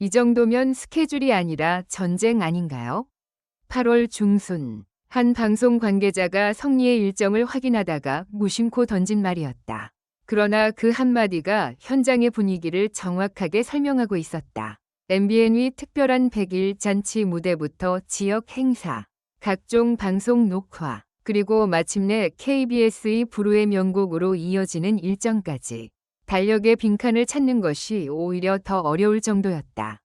이 정도면 스케줄이 아니라 전쟁 아닌가요? 8월 중순, 한 방송 관계자가 성리의 일정을 확인하다가 무심코 던진 말이었다. 그러나 그 한마디가 현장의 분위기를 정확하게 설명하고 있었다. MBN의 특별한 100일 잔치 무대부터 지역 행사, 각종 방송 녹화, 그리고 마침내 KBS의 불후의 명곡으로 이어지는 일정까지 달력의 빈칸을 찾는 것이 오히려 더 어려울 정도였다.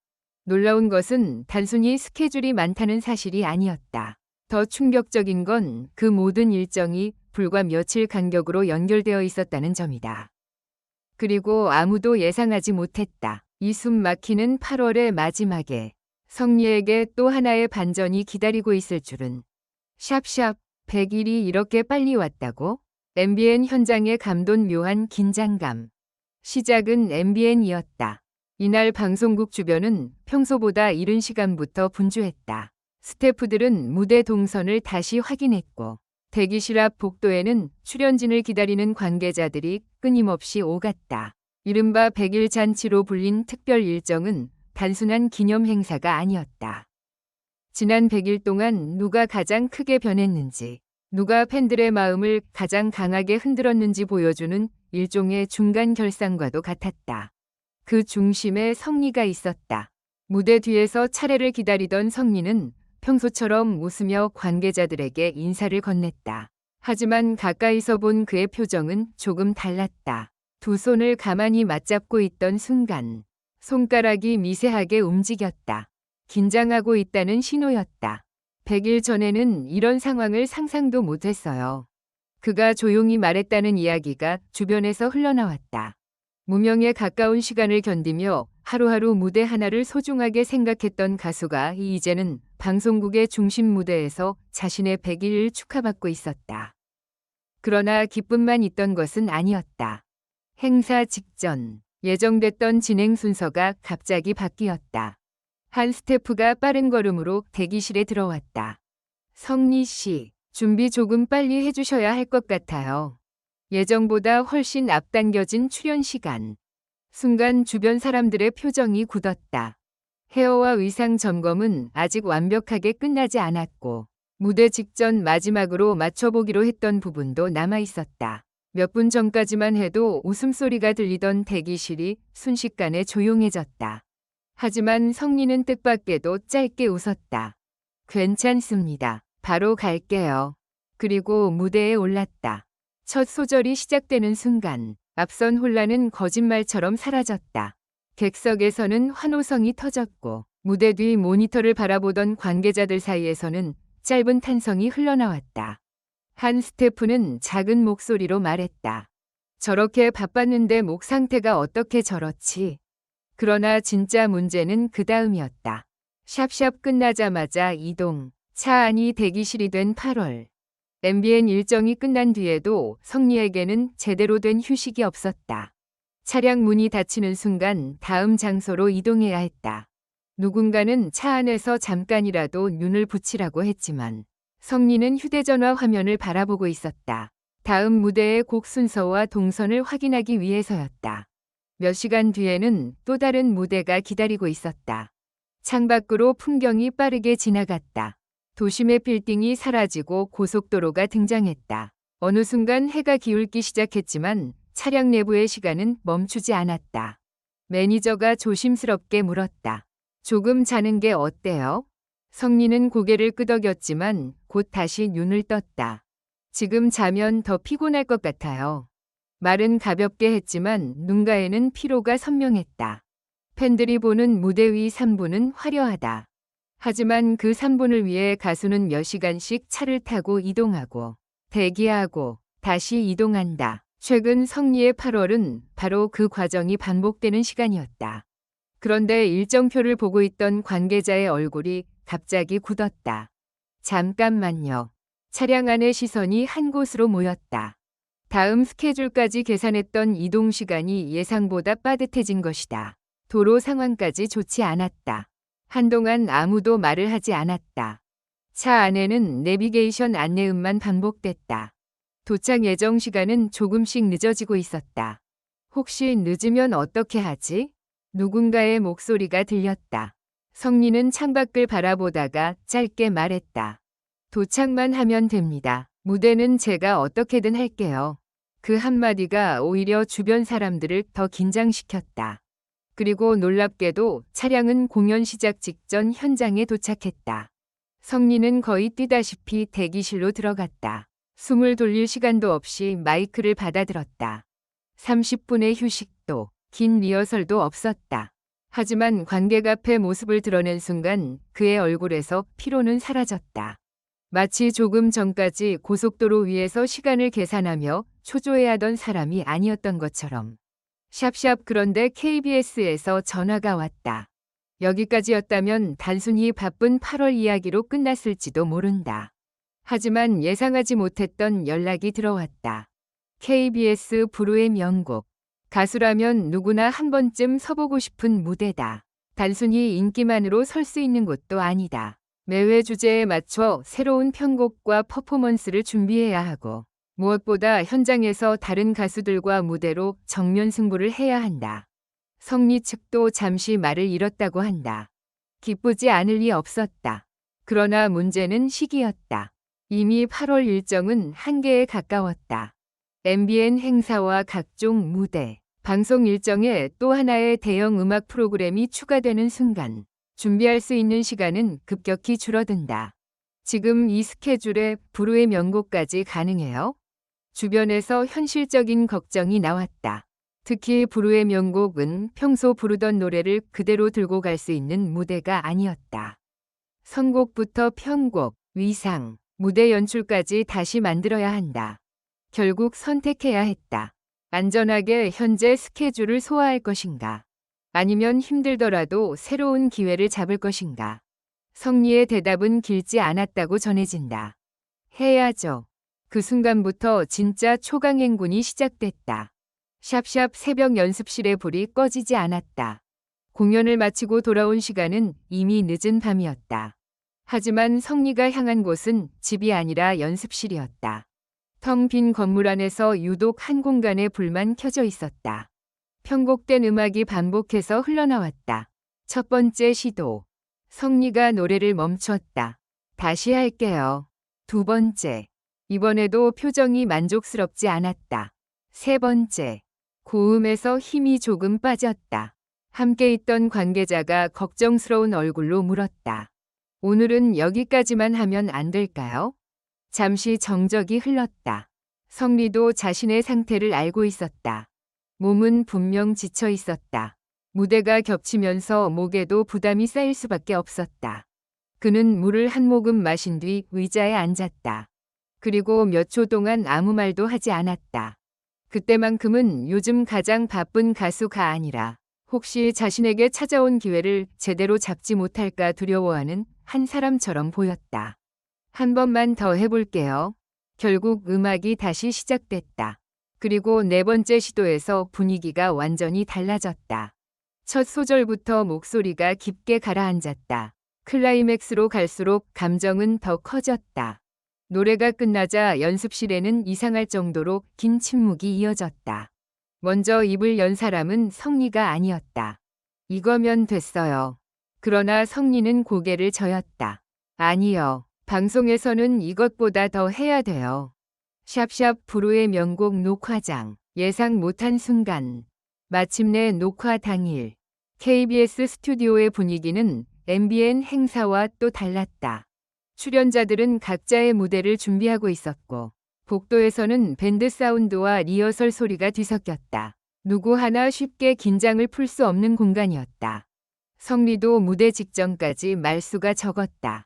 놀라운 것은 단순히 스케줄이 많다는 사실이 아니었다. 더 충격적인 건 그 모든 일정이 불과 며칠 간격으로 연결되어 있었다는 점이다. 그리고 아무도 예상하지 못했다. 이 숨 막히는 8월의 마지막에 성리에게 또 하나의 반전이 기다리고 있을 줄은. 샵샵 100일이 이렇게 빨리 왔다고? MBN 현장에 감돈 묘한 긴장감. 시작은 MBN이었다. 이날 방송국 주변은 평소보다 이른 시간부터 분주했다. 스태프들은 무대 동선을 다시 확인했고 대기실 앞 복도에는 출연진을 기다리는 관계자들이 끊임없이 오갔다. 이른바 100일 잔치로 불린 특별 일정은 단순한 기념 행사가 아니었다. 지난 100일 동안 누가 가장 크게 변했는지, 누가 팬들의 마음을 가장 강하게 흔들었는지 보여주는 일종의 중간 결산과도 같았다. 그 중심에 성리가 있었다. 무대 뒤에서 차례를 기다리던 성리는 평소처럼 웃으며 관계자들에게 인사를 건넸다. 하지만 가까이서 본 그의 표정은 조금 달랐다. 두 손을 가만히 맞잡고 있던 순간 손가락이 미세하게 움직였다. 긴장하고 있다는 신호였다. 100일 전에는 이런 상황을 상상도 못했어요. 그가 조용히 말했다는 이야기가 주변에서 흘러나왔다. 무명에 가까운 시간을 견디며 하루하루 무대 하나를 소중하게 생각했던 가수가 이제는 방송국의 중심 무대에서 자신의 100일을 축하받고 있었다. 그러나 기쁨만 있던 것은 아니었다. 행사 직전 예정됐던 진행 순서가 갑자기 바뀌었다. 한 스태프가 빠른 걸음으로 대기실에 들어왔다. 성리 씨, 준비 조금 빨리 해주셔야 할 것 같아요. 예정보다 훨씬 앞당겨진 출연 시간. 순간 주변 사람들의 표정이 굳었다. 헤어와 의상 점검은 아직 완벽하게 끝나지 않았고 무대 직전 마지막으로 맞춰보기로 했던 부분도 남아 있었다. 몇 분 전까지만 해도 웃음소리가 들리던 대기실이 순식간에 조용해졌다. 하지만 성리는 뜻밖에도 짧게 웃었다. 괜찮습니다. 바로 갈게요. 그리고 무대에 올랐다. 첫 소절이 시작되는 순간 앞선 혼란은 거짓말처럼 사라졌다. 객석에서는 환호성이 터졌고 무대 뒤 모니터를 바라보던 관계자들 사이에서는 짧은 탄성이 흘러나왔다. 한 스태프는 작은 목소리로 말했다. 저렇게 바빴는데 목 상태가 어떻게 저렇지? 그러나 진짜 문제는 그 다음이었다. 샵샵 끝나자마자 이동, 차 안이 대기실이 된 8월. MBN 일정이 끝난 뒤에도 성리에게는 제대로 된 휴식이 없었다. 차량 문이 닫히는 순간 다음 장소로 이동해야 했다. 누군가는 차 안에서 잠깐이라도 눈을 붙이라고 했지만 성리는 휴대전화 화면을 바라보고 있었다. 다음 무대의 곡 순서와 동선을 확인하기 위해서였다. 몇 시간 뒤에는 또 다른 무대가 기다리고 있었다. 창밖으로 풍경이 빠르게 지나갔다. 도심의 빌딩이 사라지고 고속도로가 등장했다. 어느 순간 해가 기울기 시작했지만 차량 내부의 시간은 멈추지 않았다. 매니저가 조심스럽게 물었다. 조금 자는 게 어때요? 성리는 고개를 끄덕였지만 곧 다시 눈을 떴다. 지금 자면 더 피곤할 것 같아요. 말은 가볍게 했지만 눈가에는 피로가 선명했다. 팬들이 보는 무대 위 3분은 화려하다. 하지만 그 3분을 위해 가수는 몇 시간씩 차를 타고 이동하고 대기하고 다시 이동한다. 최근 성리의 8월은 바로 그 과정이 반복되는 시간이었다. 그런데 일정표를 보고 있던 관계자의 얼굴이 갑자기 굳었다. 잠깐만요. 차량 안의 시선이 한 곳으로 모였다. 다음 스케줄까지 계산했던 이동 시간이 예상보다 빠듯해진 것이다. 도로 상황까지 좋지 않았다. 한동안 아무도 말을 하지 않았다. 차 안에는 내비게이션 안내음만 반복됐다. 도착 예정 시간은 조금씩 늦어지고 있었다. 혹시 늦으면 어떻게 하지? 누군가의 목소리가 들렸다. 성리는 창밖을 바라보다가 짧게 말했다. 도착만 하면 됩니다. 무대는 제가 어떻게든 할게요. 그 한마디가 오히려 주변 사람들을 더 긴장시켰다. 그리고 놀랍게도 차량은 공연 시작 직전 현장에 도착했다. 성리는 거의 뛰다시피 대기실로 들어갔다. 숨을 돌릴 시간도 없이 마이크를 받아들었다. 30분의 휴식도, 긴 리허설도 없었다. 하지만 관객 앞에 모습을 드러낸 순간 그의 얼굴에서 피로는 사라졌다. 마치 조금 전까지 고속도로 위에서 시간을 계산하며 초조해하던 사람이 아니었던 것처럼. 샵샵 그런데 KBS에서 전화가 왔다. 여기까지였다면 단순히 바쁜 8월 이야기로 끝났을지도 모른다. 하지만 예상하지 못했던 연락이 들어왔다. KBS 불후의 명곡. 가수라면 누구나 한 번쯤 서보고 싶은 무대다. 단순히 인기만으로 설 수 있는 곳도 아니다. 매회 주제에 맞춰 새로운 편곡과 퍼포먼스를 준비해야 하고 무엇보다 현장에서 다른 가수들과 무대로 정면 승부를 해야 한다. 성리 측도 잠시 말을 잃었다고 한다. 기쁘지 않을 리 없었다. 그러나 문제는 시기였다. 이미 8월 일정은 한계에 가까웠다. MBN 행사와 각종 무대, 방송 일정에 또 하나의 대형 음악 프로그램이 추가되는 순간 준비할 수 있는 시간은 급격히 줄어든다. 지금 이 스케줄에 불후의 명곡까지 가능해요? 주변에서 현실적인 걱정이 나왔다. 특히 불후의 명곡은 평소 부르던 노래를 그대로 들고 갈 수 있는 무대가 아니었다. 선곡부터 편곡, 위상, 무대 연출까지 다시 만들어야 한다. 결국 선택해야 했다. 안전하게 현재 스케줄을 소화할 것인가? 아니면 힘들더라도 새로운 기회를 잡을 것인가? 성리의 대답은 길지 않았다고 전해진다. 해야죠. 그 순간부터 진짜 초강행군이 시작됐다. 샵샵 새벽 연습실의 불이 꺼지지 않았다. 공연을 마치고 돌아온 시간은 이미 늦은 밤이었다. 하지만 성리가 향한 곳은 집이 아니라 연습실이었다. 텅 빈 건물 안에서 유독 한 공간에 불만 켜져 있었다. 편곡된 음악이 반복해서 흘러나왔다. 첫 번째 시도. 성리가 노래를 멈췄다. 다시 할게요. 두 번째. 이번에도 표정이 만족스럽지 않았다. 세 번째. 고음에서 힘이 조금 빠졌다. 함께 있던 관계자가 걱정스러운 얼굴로 물었다. 오늘은 여기까지만 하면 안 될까요? 잠시 정적이 흘렀다. 성리도 자신의 상태를 알고 있었다. 몸은 분명 지쳐 있었다. 무대가 겹치면서 목에도 부담이 쌓일 수밖에 없었다. 그는 물을 한 모금 마신 뒤 의자에 앉았다. 그리고 몇 초 동안 아무 말도 하지 않았다. 그때만큼은 요즘 가장 바쁜 가수가 아니라 혹시 자신에게 찾아온 기회를 제대로 잡지 못할까 두려워하는 한 사람처럼 보였다. 한 번만 더 해볼게요. 결국 음악이 다시 시작됐다. 그리고 네 번째 시도에서 분위기가 완전히 달라졌다. 첫 소절부터 목소리가 깊게 가라앉았다. 클라이맥스로 갈수록 감정은 더 커졌다. 노래가 끝나자 연습실에는 이상할 정도로 긴 침묵이 이어졌다. 먼저 입을 연 사람은 성리가 아니었다. 이거면 됐어요. 그러나 성리는 고개를 저었다. 아니요. 방송에서는 이것보다 더 해야 돼요. 샵샵 불후의 명곡 녹화장. 예상 못한 순간. 마침내 녹화 당일. KBS 스튜디오의 분위기는 MBN 행사와 또 달랐다. 출연자들은 각자의 무대를 준비하고 있었고 복도에서는 밴드 사운드와 리허설 소리가 뒤섞였다. 누구 하나 쉽게 긴장을 풀 수 없는 공간이었다. 성리도 무대 직전까지 말수가 적었다.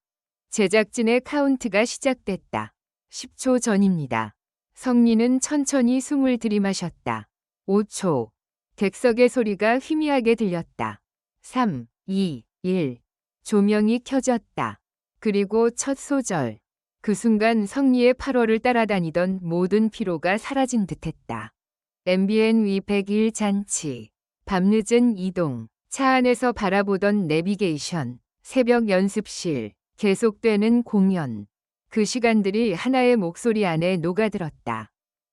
제작진의 카운트가 시작됐다. 10초 전입니다. 성리는 천천히 숨을 들이마셨다. 5초. 객석의 소리가 희미하게 들렸다. 3, 2, 1. 조명이 켜졌다. 그리고 첫 소절. 그 순간 성리의 8월을 따라다니던 모든 피로가 사라진 듯했다. MBN 위 100일 잔치. 밤늦은 이동. 차 안에서 바라보던 내비게이션. 새벽 연습실. 계속되는 공연. 그 시간들이 하나의 목소리 안에 녹아들었다.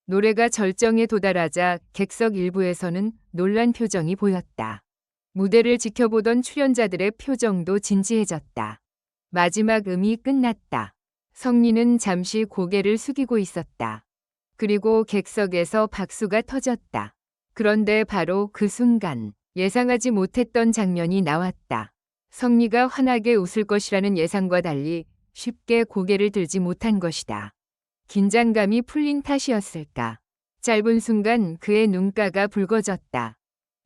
노래가 절정에 도달하자 객석 일부에서는 놀란 표정이 보였다. 무대를 지켜보던 출연자들의 표정도 진지해졌다. 마지막 음이 끝났다. 성리는 잠시 고개를 숙이고 있었다. 그리고 객석에서 박수가 터졌다. 그런데 바로 그 순간 예상하지 못했던 장면이 나왔다. 성리가 환하게 웃을 것이라는 예상과 달리 쉽게 고개를 들지 못한 것이다. 긴장감이 풀린 탓이었을까? 짧은 순간 그의 눈가가 붉어졌다.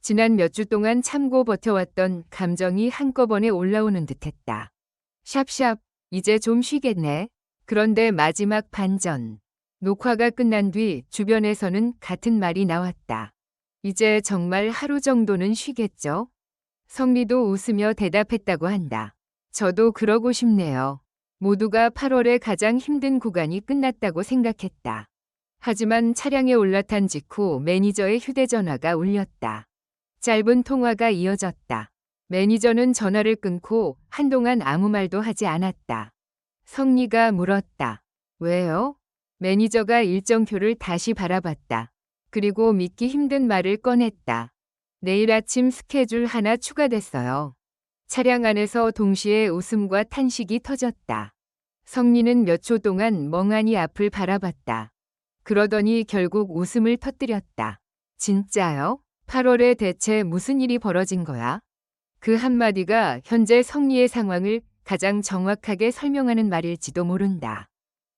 지난 몇 주 동안 참고 버텨왔던 감정이 한꺼번에 올라오는 듯했다. 샵샵, 이제 좀 쉬겠네. 그런데 마지막 반전. 녹화가 끝난 뒤 주변에서는 같은 말이 나왔다. 이제 정말 하루 정도는 쉬겠죠? 성리도 웃으며 대답했다고 한다. 저도 그러고 싶네요. 모두가 8월의 가장 힘든 구간이 끝났다고 생각했다. 하지만 차량에 올라탄 직후 매니저의 휴대전화가 울렸다. 짧은 통화가 이어졌다. 매니저는 전화를 끊고 한동안 아무 말도 하지 않았다. 성리가 물었다. 왜요? 매니저가 일정표를 다시 바라봤다. 그리고 믿기 힘든 말을 꺼냈다. 내일 아침 스케줄 하나 추가됐어요. 차량 안에서 동시에 웃음과 탄식이 터졌다. 성리는 몇 초 동안 멍하니 앞을 바라봤다. 그러더니 결국 웃음을 터뜨렸다. 진짜요? 8월에 대체 무슨 일이 벌어진 거야? 그 한마디가 현재 성리의 상황을 가장 정확하게 설명하는 말일지도 모른다.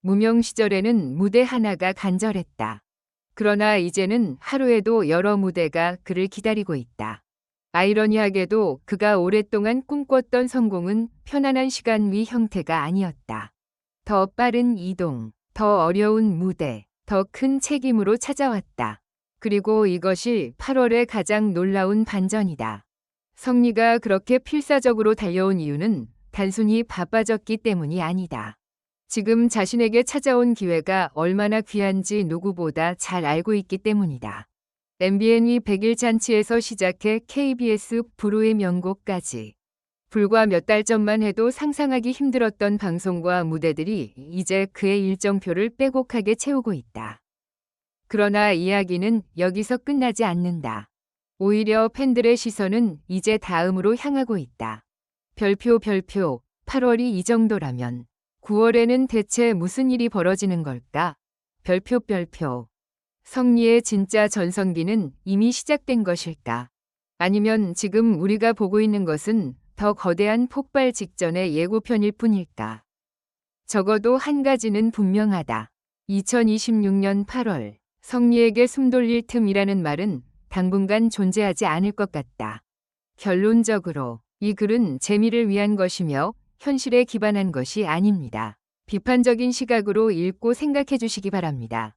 무명 시절에는 무대 하나가 간절했다. 그러나 이제는 하루에도 여러 무대가 그를 기다리고 있다. 아이러니하게도 그가 오랫동안 꿈꿨던 성공은 편안한 시간 위 형태가 아니었다. 더 빠른 이동, 더 어려운 무대, 더 큰 책임으로 찾아왔다. 그리고 이것이 8월의 가장 놀라운 반전이다. 성리가 그렇게 필사적으로 달려온 이유는 단순히 바빠졌기 때문이 아니다. 지금 자신에게 찾아온 기회가 얼마나 귀한지 누구보다 잘 알고 있기 때문이다. MBN이 100일 잔치에서 시작해 KBS 불후의 명곡까지 불과 몇 달 전만 해도 상상하기 힘들었던 방송과 무대들이 이제 그의 일정표를 빼곡하게 채우고 있다. 그러나 이야기는 여기서 끝나지 않는다. 오히려 팬들의 시선은 이제 다음으로 향하고 있다. 별표 8월이 이 정도라면 9월에는 대체 무슨 일이 벌어지는 걸까? 별표. 성리의 진짜 전성기는 이미 시작된 것일까? 아니면 지금 우리가 보고 있는 것은 더 거대한 폭발 직전의 예고편일 뿐일까? 적어도 한 가지는 분명하다. 2026년 8월, 성리에게 숨 돌릴 틈이라는 말은 당분간 존재하지 않을 것 같다. 결론적으로 이 글은 재미를 위한 것이며 현실에 기반한 것이 아닙니다. 비판적인 시각으로 읽고 생각해 주시기 바랍니다.